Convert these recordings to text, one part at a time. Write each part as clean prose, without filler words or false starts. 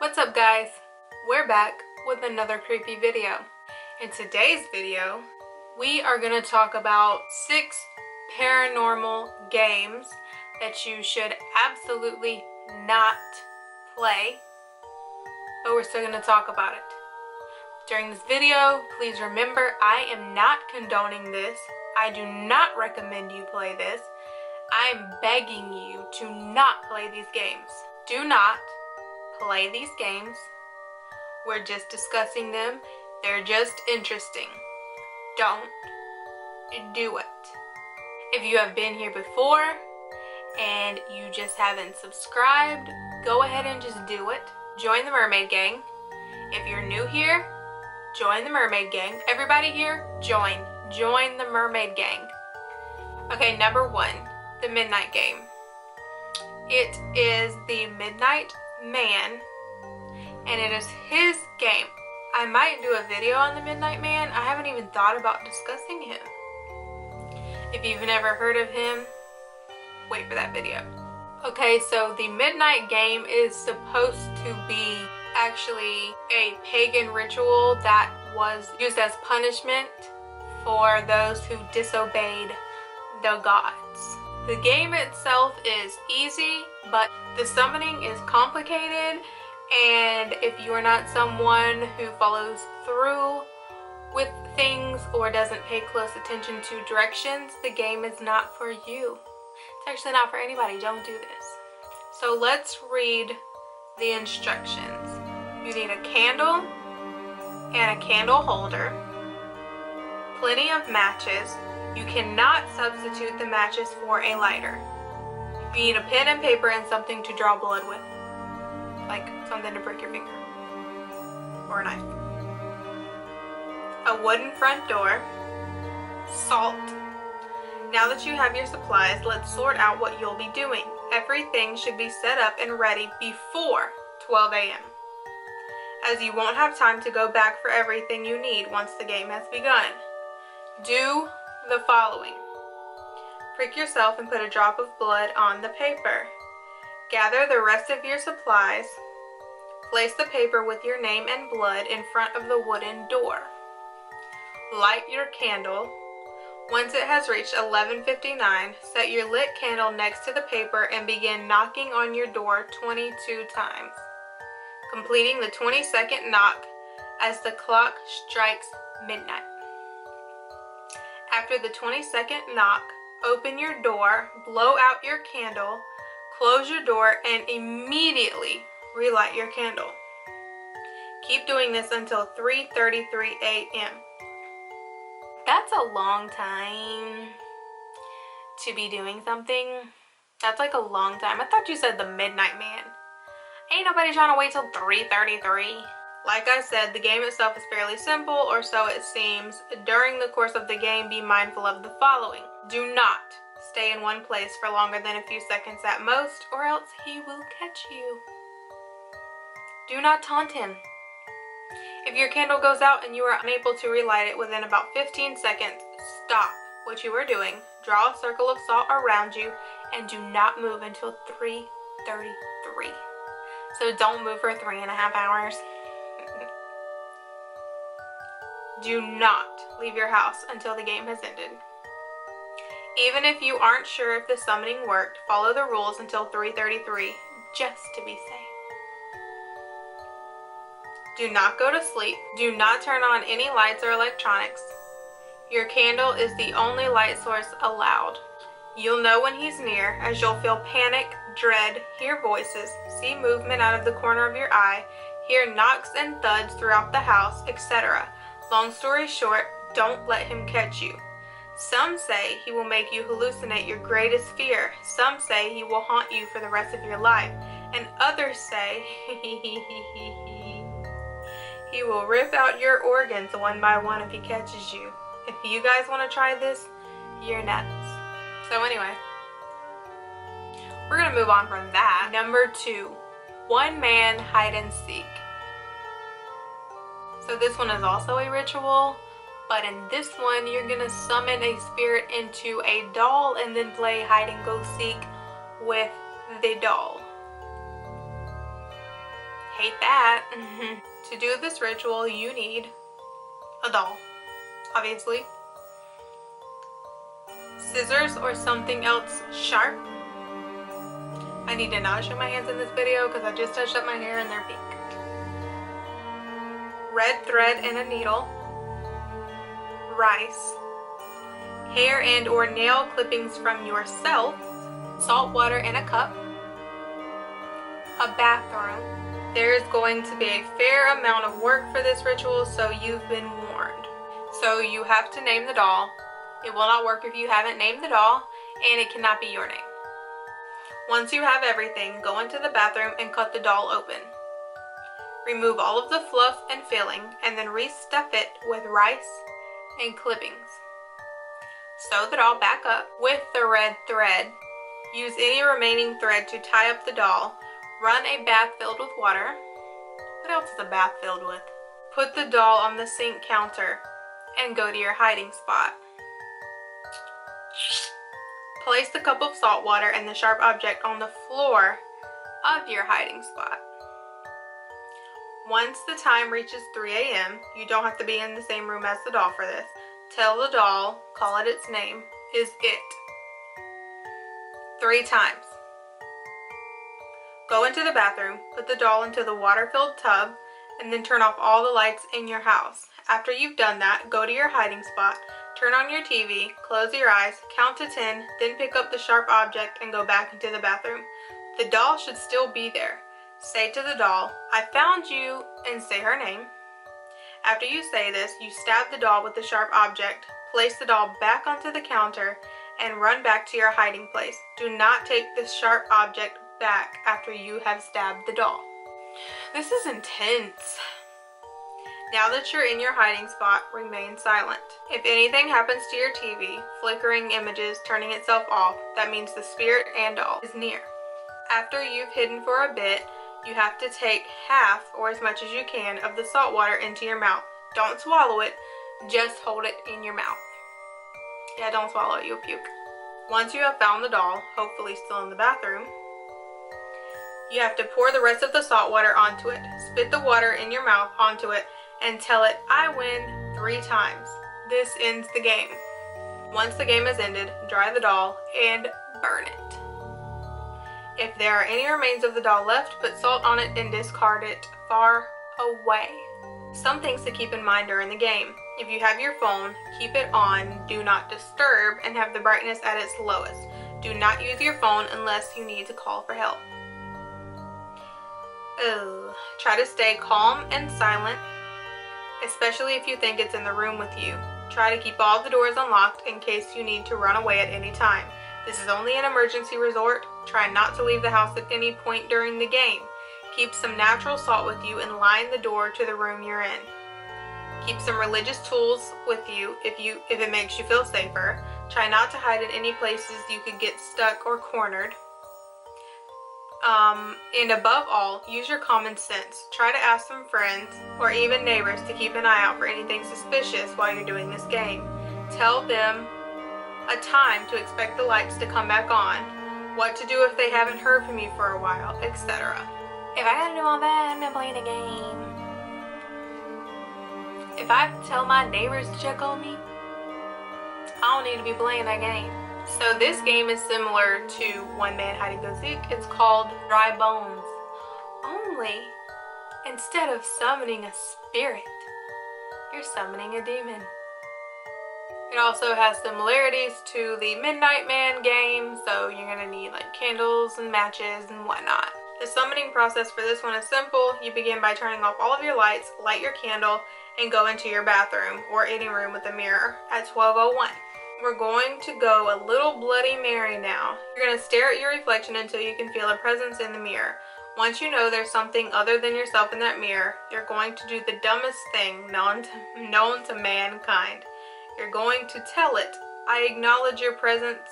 What's up guys? We're back with another creepy video. In today's video, we are going to talk about 6 paranormal games that you should absolutely not play, but we're still going to talk about it. During this video, please remember I am not condoning this. I do not recommend you play this. I'm begging you to not play these games. Do not play these games. We're just discussing them. They're just interesting. Don't do it. If you have been here before and you just haven't subscribed, go ahead and just do it. Join the Mermaid Gang. If you're new here, join the Mermaid Gang. Everybody here, join the Mermaid Gang. Okay, number 1, the Midnight Game. It is the Midnight Man, and it is his game. I might do a video on the Midnight Man. I haven't even thought about discussing him. If you've never heard of him, wait for that video. Okay, so the Midnight Game is supposed to be actually a pagan ritual that was used as punishment for those who disobeyed the gods. The game itself is easy, but the summoning is complicated, and if you are not someone who follows through with things or doesn't pay close attention to directions, the game is not for you. It's actually not for anybody. Don't do this. So let's read the instructions. You need a candle and a candle holder, plenty of matches. You cannot substitute the matches for a lighter. You need a pen and paper and something to draw blood with, like something to break your finger or a knife. A wooden front door, salt. Now that you have your supplies, let's sort out what you'll be doing. Everything should be set up and ready before 12 a.m. as you won't have time to go back for everything you need once the game has begun. Do the following. Prick yourself and put a drop of blood on the paper. Gather the rest of your supplies. Place the paper with your name and blood in front of the wooden door. Light your candle. Once it has reached 11:59, set your lit candle next to the paper and begin knocking on your door 22 times, completing the 22nd knock as the clock strikes midnight. After the 22nd knock, open your door, blow out your candle, close your door, and immediately relight your candle. Keep doing this until 3:33 a.m. That's a long time to be doing something. That's like a long time. I thought you said the Midnight Man. Ain't nobody trying to wait till 3:33. Like I said, the game itself is fairly simple, or so it seems. During the course of the game, be mindful of the following. Do not stay in one place for longer than a few seconds at most, or else he will catch you. Do not taunt him. If your candle goes out and you are unable to relight it within about 15 seconds, stop what you are doing, draw a circle of salt around you, and do not move until 3:33. So don't move for 3.5 hours. Do not leave your house until the game has ended. Even if you aren't sure if the summoning worked, follow the rules until 3:33, just to be safe. Do not go to sleep. Do not turn on any lights or electronics. Your candle is the only light source allowed. You'll know when he's near, as you'll feel panic, dread, hear voices, see movement out of the corner of your eye, hear knocks and thuds throughout the house, etc. Long story short, don't let him catch you. Some say he will make you hallucinate your greatest fear. Some say he will haunt you for the rest of your life. And others say he will rip out your organs one by one if he catches you. If you guys want to try this, you're nuts. So anyway, we're going to move on from that. Number 2, one man hide and seek. So this one is also a ritual, but in this one you're gonna summon a spirit into a doll and then play hide and go seek with the doll. hate that. To do this ritual, you need a doll, obviously, scissors or something else sharp. I need to not show my hands in this video because I just touched up my hair and they're pink. Red thread and a needle, rice, hair and or nail clippings from yourself, salt water in a cup, a bathroom. There is going to be a fair amount of work for this ritual, so you've been warned. So you have to name the doll. It will not work if you haven't named the doll, and it cannot be your name. Once you have everything, go into the bathroom and cut the doll open. Remove all of the fluff and filling, and then restuff it with rice and clippings. Sew the doll back up with the red thread. Use any remaining thread to tie up the doll. Run a bath filled with water. What else is a bath filled with? Put the doll on the sink counter and go to your hiding spot. Place the cup of salt water and the sharp object on the floor of your hiding spot. Once the time reaches 3 a.m., you don't have to be in the same room as the doll for this. Tell the doll, call it its name, is it, 3 times. Go into the bathroom, put the doll into the water-filled tub, and then turn off all the lights in your house. After you've done that, go to your hiding spot, turn on your TV, close your eyes, count to 10, then pick up the sharp object and go back into the bathroom. The doll should still be there. Say to the doll, "I found you," and say her name. After you say this, you stab the doll with the sharp object, place the doll back onto the counter, and run back to your hiding place. Do not take the sharp object back after you have stabbed the doll. This is intense. Now that you're in your hiding spot, remain silent. If anything happens to your TV, flickering images, turning itself off, that means the spirit and doll is near. After you've hidden for a bit, you have to take half or as much as you can of the salt water into your mouth. Don't swallow it, just hold it in your mouth. Yeah, don't swallow it, you'll puke. Once you have found the doll, hopefully still in the bathroom, you have to pour the rest of the salt water onto it. Spit the water in your mouth onto it and tell it, "I win," 3 times. This ends the game. Once the game has ended, dry the doll and burn it. If there are any remains of the doll left, put salt on it and discard it far away. Some things to keep in mind during the game. If you have your phone, keep it on Do Not Disturb and have the brightness at its lowest. Do not use your phone unless you need to call for help. Try to stay calm and silent, especially if you think it's in the room with you. Try to keep all the doors unlocked in case you need to run away at any time. This is only an emergency resort. Try not to leave the house at any point during the game. Keep some natural salt with you and line the door to the room you're in. Keep some religious tools with you if it makes you feel safer. Try not to hide in any places you could get stuck or cornered. And above all, use your common sense. Try to ask some friends or even neighbors to keep an eye out for anything suspicious while you're doing this game. Tell them a time to expect the lights to come back on, what to do if they haven't heard from you for a while, etc. If I gotta do all that, I'm not playing a game. If I have to tell my neighbors to check on me, I don't need to be playing that game. So this game is similar to One Man Hide and Go Seek. It's called Dry Bones. Only, instead of summoning a spirit, you're summoning a demon. It also has similarities to the Midnight Man game, so you're gonna need like candles and matches and whatnot. The summoning process for this one is simple. You begin by turning off all of your lights, light your candle, and go into your bathroom or any room with a mirror at 12:01. We're going to go a little Bloody Mary now. You're going to stare at your reflection until you can feel a presence in the mirror. Once you know there's something other than yourself in that mirror, you're going to do the dumbest thing known to mankind. You're going to tell it, "I acknowledge your presence,"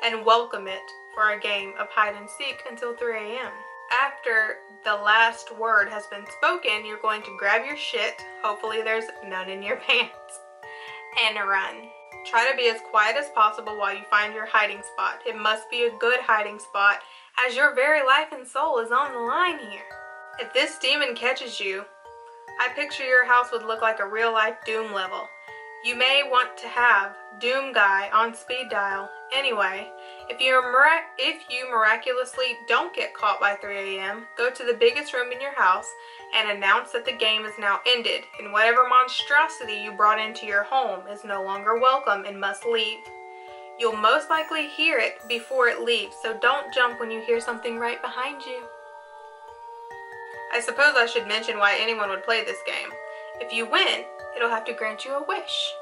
and welcome it for a game of hide and seek until 3 a.m. After the last word has been spoken, you're going to grab your shit, hopefully there's none in your pants, and run. Try to be as quiet as possible while you find your hiding spot. It must be a good hiding spot, as your very life and soul is on the line here. If this demon catches you, I picture your house would look like a real-life Doom level. You may want to have Doom Guy on speed dial. Anyway, if you miraculously don't get caught by 3 a.m., go to the biggest room in your house and announce that the game is now ended and whatever monstrosity you brought into your home is no longer welcome and must leave. You'll most likely hear it before it leaves, so don't jump when you hear something right behind you. I suppose I should mention why anyone would play this game. If you win, it'll have to grant you a wish.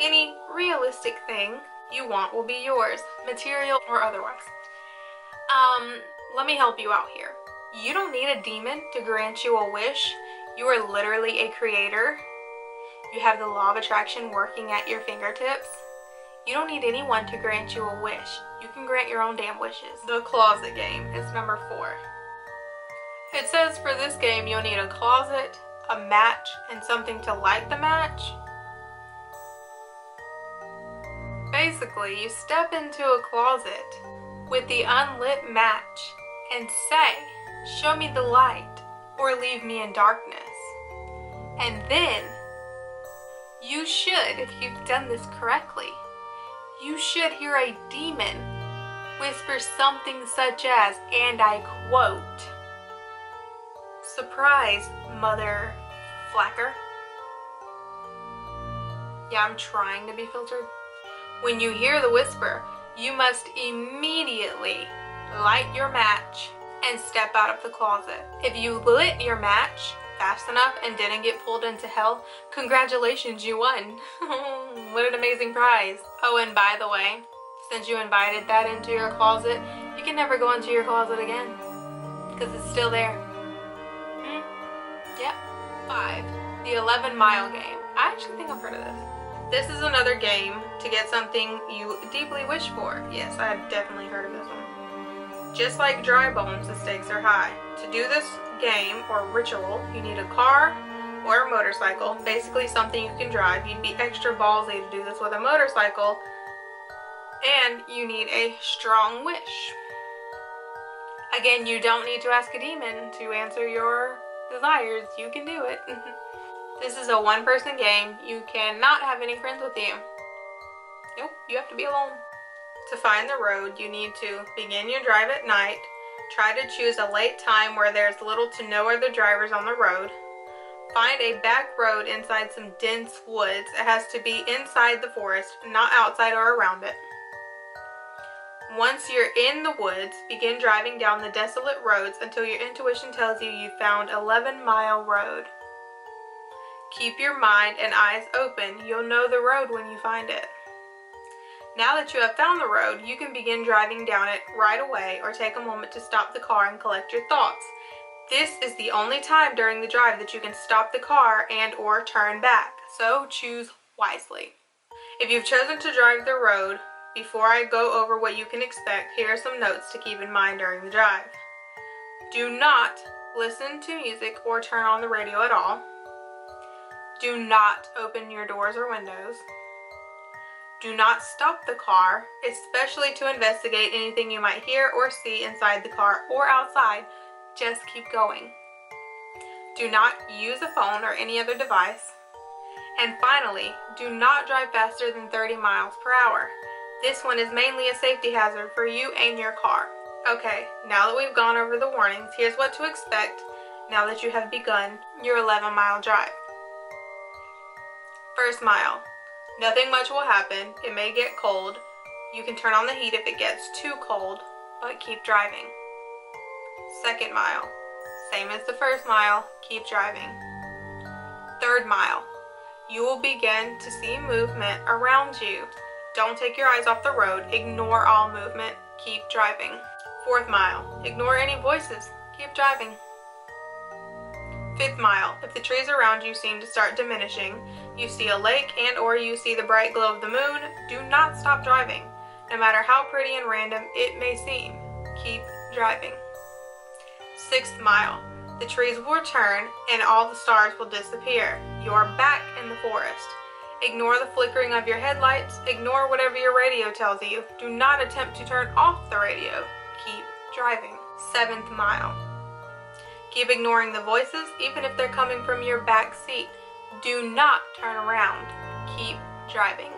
Any realistic thing you want will be yours, material or otherwise. Let me help you out here. You don't need a demon to grant you a wish. You are literally a creator. You have the law of attraction working at your fingertips. You don't need anyone to grant you a wish. You can grant your own damn wishes. The closet game is number 4. It says for this game you'll need a closet, a match, and something to light the match. Basically, you step into a closet with the unlit match and say, "Show me the light or leave me in darkness." And then, you should, if you've done this correctly, you should hear a demon whisper something such as, and I quote, "Surprise, mother flacker." Yeah, I'm trying to be filtered. When you hear the whisper, you must immediately light your match and step out of the closet. If you lit your match fast enough and didn't get pulled into hell, congratulations, you won. What an amazing prize. Oh, and by the way, since you invited that into your closet, you can never go into your closet again because it's still there. Yep. 5. The 11-mile game. I actually think I've heard of this. This is another game to get something you deeply wish for. Yes, I've definitely heard of this one. Just like dry bones, the stakes are high. To do this game or ritual, you need a car or a motorcycle, basically something you can drive. You'd be extra ballsy to do this with a motorcycle, and you need a strong wish. Again, you don't need to ask a demon to answer your desires. You can do it. This is a one-person game. You cannot have any friends with you. Nope, you have to be alone. To find the road, you need to begin your drive at night. Try to choose a late time where there's little to no other drivers on the road. Find a back road inside some dense woods. It has to be inside the forest, not outside or around it. Once you're in the woods, begin driving down the desolate roads until your intuition tells you you've found 11-mile road. Keep your mind and eyes open. You'll know the road when you find it. Now that you have found the road, you can begin driving down it right away or take a moment to stop the car and collect your thoughts. This is the only time during the drive that you can stop the car and or turn back, so choose wisely. If you've chosen to drive the road, before I go over what you can expect, here are some notes to keep in mind during the drive. Do not listen to music or turn on the radio at all. Do not open your doors or windows. Do not stop the car, especially to investigate anything you might hear or see inside the car or outside. Just keep going. Do not use a phone or any other device. And finally, do not drive faster than 30 miles per hour. This one is mainly a safety hazard for you and your car. Okay, now that we've gone over the warnings, here's what to expect now that you have begun your 11-mile drive. First mile. Nothing much will happen. It may get cold. You can turn on the heat if it gets too cold, but keep driving. Second mile. Same as the first mile. Keep driving. Third mile. You will begin to see movement around you. Don't take your eyes off the road. Ignore all movement. Keep driving. Fourth mile. Ignore any voices. Keep driving. Fifth mile. If the trees around you seem to start diminishing, you see a lake and or you see the bright glow of the moon, do not stop driving. No matter how pretty and random it may seem, keep driving. Sixth mile. The trees will turn and all the stars will disappear. You are back in the forest. Ignore the flickering of your headlights. Ignore whatever your radio tells you. Do not attempt to turn off the radio. Keep driving. Seventh mile. Keep ignoring the voices, even if they're coming from your back seat. Do not turn around. Keep driving.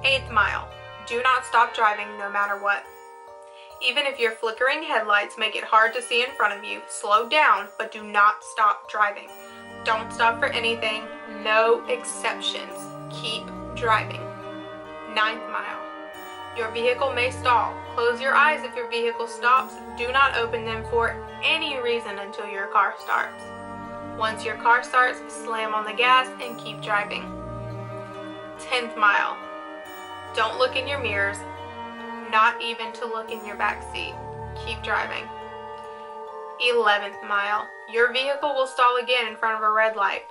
8th mile. Do not stop driving no matter what. Even if your flickering headlights make it hard to see in front of you, slow down, but do not stop driving. Don't stop for anything. No exceptions. Keep driving. 9th mile. Your vehicle may stall. Close your eyes if your vehicle stops. Do not open them for any reason until your car starts. Once your car starts, slam on the gas and keep driving. 10th mile. Don't look in your mirrors, not even to look in your back seat. Keep driving. 11th mile. Your vehicle will stall again in front of a red light.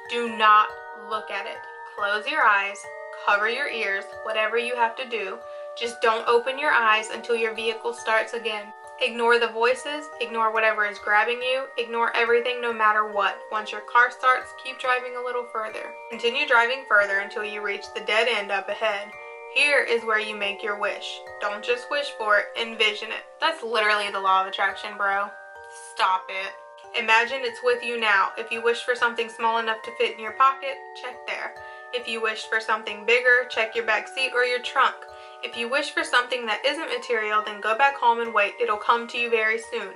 Do not look at it. Close your eyes, cover your ears, whatever you have to do. Just don't open your eyes until your vehicle starts again. Ignore the voices, ignore whatever is grabbing you, ignore everything no matter what. Once your car starts, keep driving a little further. Continue driving further until you reach the dead end up ahead. Here is where you make your wish. Don't just wish for it, envision it. That's literally the law of attraction, bro. Stop it. Imagine it's with you now. If you wish for something small enough to fit in your pocket, check there. If you wish for something bigger, check your back seat or your trunk. If you wish for something that isn't material, then go back home and wait. It'll come to you very soon.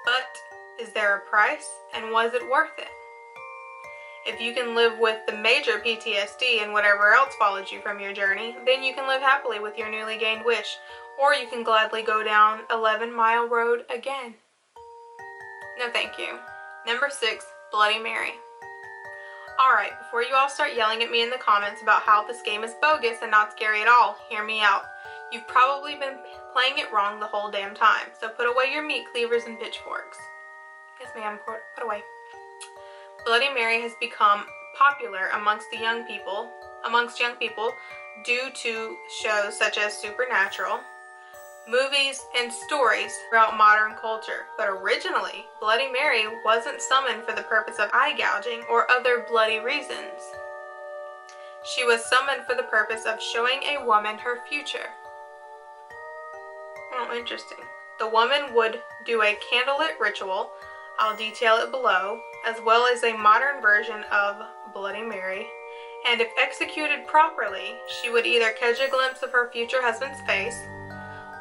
But is there a price, and was it worth it? If you can live with the major PTSD and whatever else followed you from your journey, then you can live happily with your newly gained wish, or you can gladly go down 11-mile road again. No thank you. Number 6, Bloody Mary. Alright, before you all start yelling at me in the comments about how this game is bogus and not scary at all, hear me out. You've probably been playing it wrong the whole damn time, so put away your meat cleavers and pitchforks. Yes ma'am, put away. Bloody Mary has become popular amongst young people due to shows such as Supernatural, movies, and stories throughout modern culture. But originally, Bloody Mary wasn't summoned for the purpose of eye gouging or other bloody reasons. She was summoned for the purpose of showing a woman her future. Oh, interesting. The woman would do a candlelit ritual, I'll detail it below, as well as a modern version of Bloody Mary, and if executed properly, she would either catch a glimpse of her future husband's face,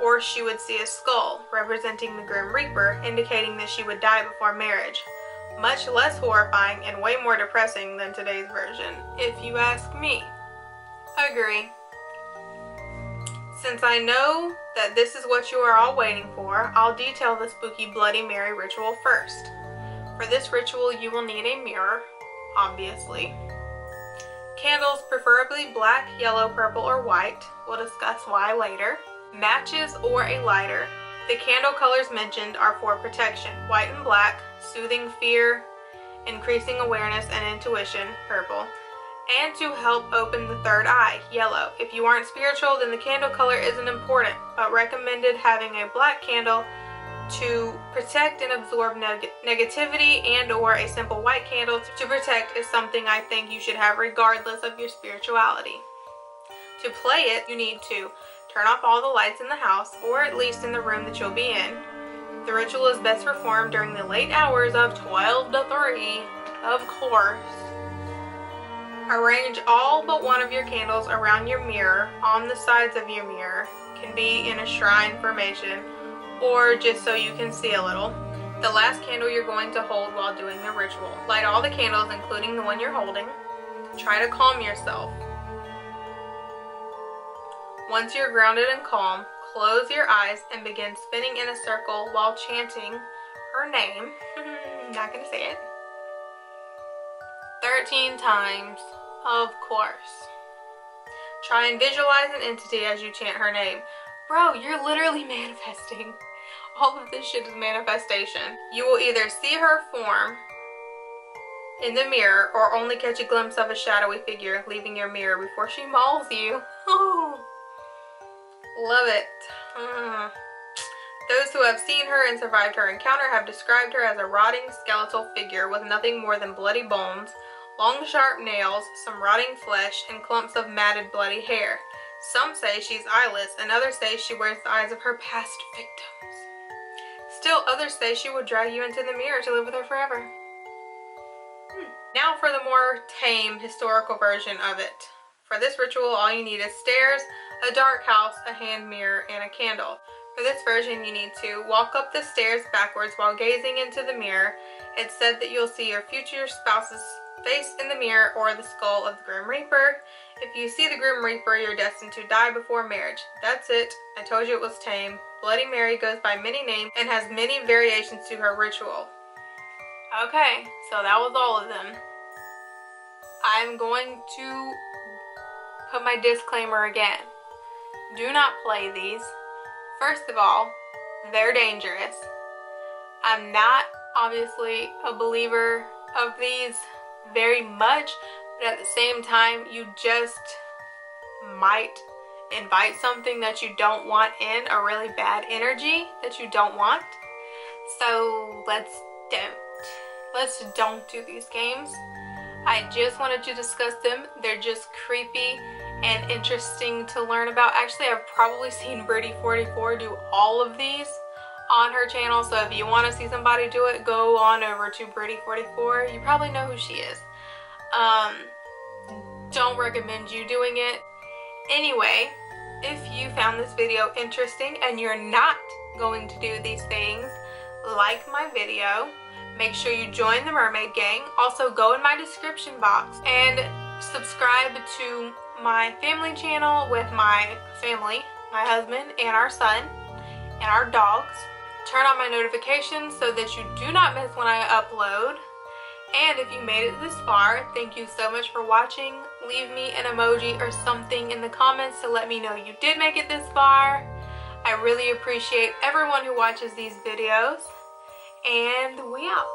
or she would see a skull representing the Grim Reaper, indicating that she would die before marriage. Much less horrifying and way more depressing than today's version, if you ask me. Agree. Since I know that this is what you are all waiting for, I'll detail the spooky Bloody Mary ritual first. For this ritual, you will need a mirror, obviously. Candles, preferably black, yellow, purple, or white. We'll discuss why later. Matches or a lighter. The candle colors mentioned are for protection. White and black, soothing fear, increasing awareness and intuition, purple. And to help open the third eye, yellow. If you aren't spiritual, then the candle color isn't important, but recommended having a black candle to protect and absorb negativity, and or a simple white candle to protect is something I think you should have regardless of your spirituality. To play it, you need to turn off all the lights in the house, or at least in the room that you'll be in. The ritual is best performed during the late hours of 12 to 3, of course. Arrange all but one of your candles around your mirror, on the sides of your mirror. Can be in a shrine formation, or just so you can see a little. The last candle you're going to hold while doing the ritual. Light all the candles, including the one you're holding. Try to calm yourself. Once you're grounded and calm, close your eyes and begin spinning in a circle while chanting her name. Not gonna say it. 13 times, of course. Try and visualize an entity as you chant her name. Bro, you're literally manifesting. All of this shit is manifestation. You will either see her form in the mirror or only catch a glimpse of a shadowy figure leaving your mirror before she mauls you. Oh, love it. Those who have seen her and survived her encounter have described her as a rotting skeletal figure with nothing more than bloody bones, long sharp nails, some rotting flesh, and clumps of matted bloody hair. Some say she's eyeless, and others say she wears the eyes of her past victims. Still, others say she will drag you into the mirror to live with her forever. Now for the more tame historical version of it. For this ritual, all you need is stairs, a dark house, a hand mirror, and a candle. For this version, you need to walk up the stairs backwards while gazing into the mirror. It's said that you'll see your future spouse's face in the mirror or the skull of the Grim Reaper. If you see the Grim Reaper, you're destined to die before marriage. That's it. I told you it was tame. Bloody Mary goes by many names and has many variations to her ritual. Okay, so that was all of them. I'm going to put my disclaimer again. Do not play these. First of all, they're dangerous. I'm not obviously a believer of these very much, but at the same time, you just might invite something that you don't want in, a really bad energy that you don't want. So let's don't do these games. I just wanted to discuss them. They're just creepy and interesting to learn about. Actually, I've probably seen Brittany44 do all of these on her channel, so if you want to see somebody do it, go on over to Brittany44. You probably know who she is. Don't recommend you doing it. Anyway, if you found this video interesting and you're not going to do these things, like my video, make sure you join the Mermaid Gang. Also, go in my description box and subscribe to my family channel with my family, my husband and our son and our dogs. Turn on my notifications so that you do not miss when I upload. And if you made it this far, thank you so much for watching. Leave me an emoji or something in the comments to let me know you did make it this far. I really appreciate everyone who watches these videos. And we out.